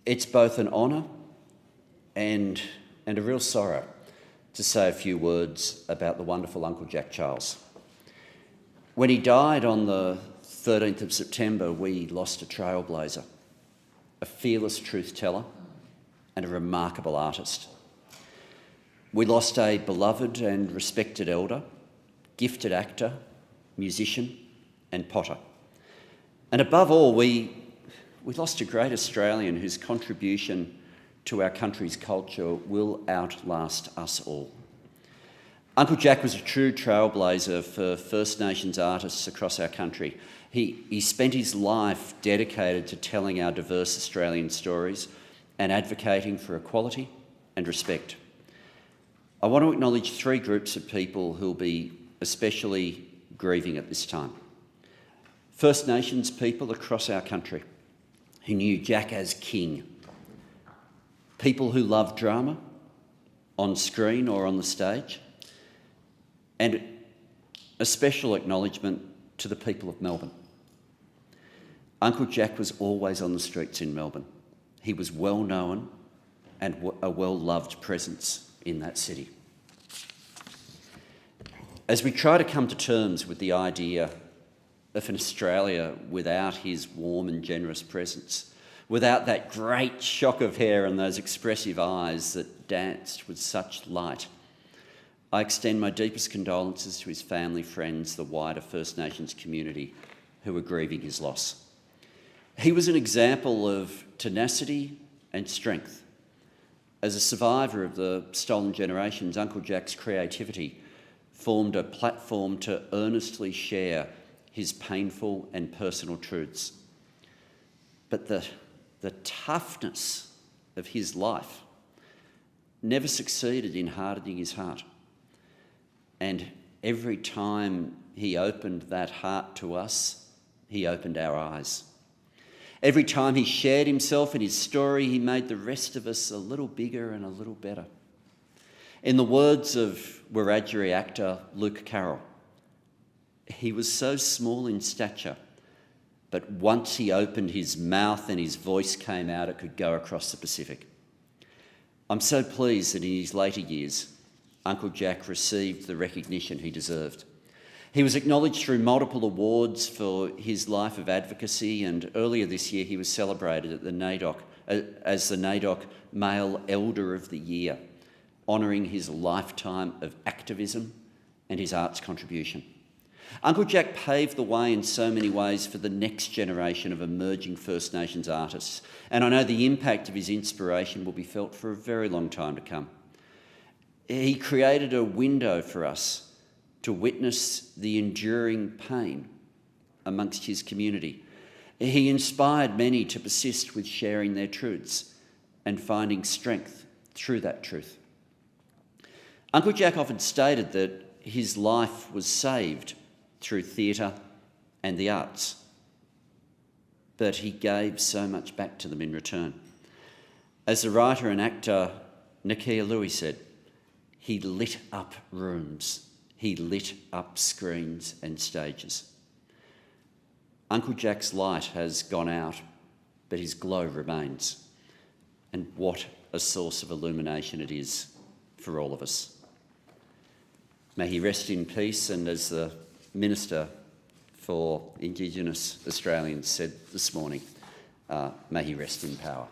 It's both an honour and a real sorrow to say a few words about the wonderful Uncle Jack Charles. When he died on the 13th of September, we lost a trailblazer, a fearless truth teller and a remarkable artist. We lost a beloved and respected elder, gifted actor, musician and potter. And above all, we lost a great Australian whose contribution to our country's culture will outlast us all. Uncle Jack was a true trailblazer for First Nations artists across our country. He spent his life dedicated to telling our diverse Australian stories and advocating for equality and respect. I want to acknowledge three groups of people who'll be especially grieving at this time. First Nations people across our country who knew Jack as king. People who love drama, on screen or on the stage. And a special acknowledgement to the people of Melbourne. Uncle Jack was always on the streets in Melbourne. He was well known and a well-loved presence in that city. As we try to come to terms with the idea of an Australia without his warm and generous presence, without that great shock of hair and those expressive eyes that danced with such light, I extend my deepest condolences to his family, friends, the wider First Nations community who are grieving his loss. He was an example of tenacity and strength. As a survivor of the stolen generations, Uncle Jack's creativity formed a platform to earnestly share his painful and personal truths. But the toughness of his life never succeeded in hardening his heart. And every time he opened that heart to us, he opened our eyes. Every time he shared himself and his story, he made the rest of us a little bigger and a little better. In the words of Wiradjuri actor Luke Carroll, he was so small in stature, but once he opened his mouth and his voice came out, it could go across the Pacific. I'm so pleased that in his later years, Uncle Jack received the recognition he deserved. He was acknowledged through multiple awards for his life of advocacy, and earlier this year he was celebrated at the NAIDOC as the NAIDOC Male Elder of the Year, honouring his lifetime of activism and his arts contribution. Uncle Jack paved the way in so many ways for the next generation of emerging First Nations artists, and I know the impact of his inspiration will be felt for a very long time to come. He created a window for us to witness the enduring pain amongst his community. He inspired many to persist with sharing their truths and finding strength through that truth. Uncle Jack often stated that his life was saved through theatre and the arts, but he gave so much back to them in return. As the writer and actor Nakia Louis said, he lit up rooms, he lit up screens and stages. Uncle Jack's light has gone out, but his glow remains. And what a source of illumination it is for all of us. May he rest in peace, and as the Minister for Indigenous Australians said this morning, may he rest in power.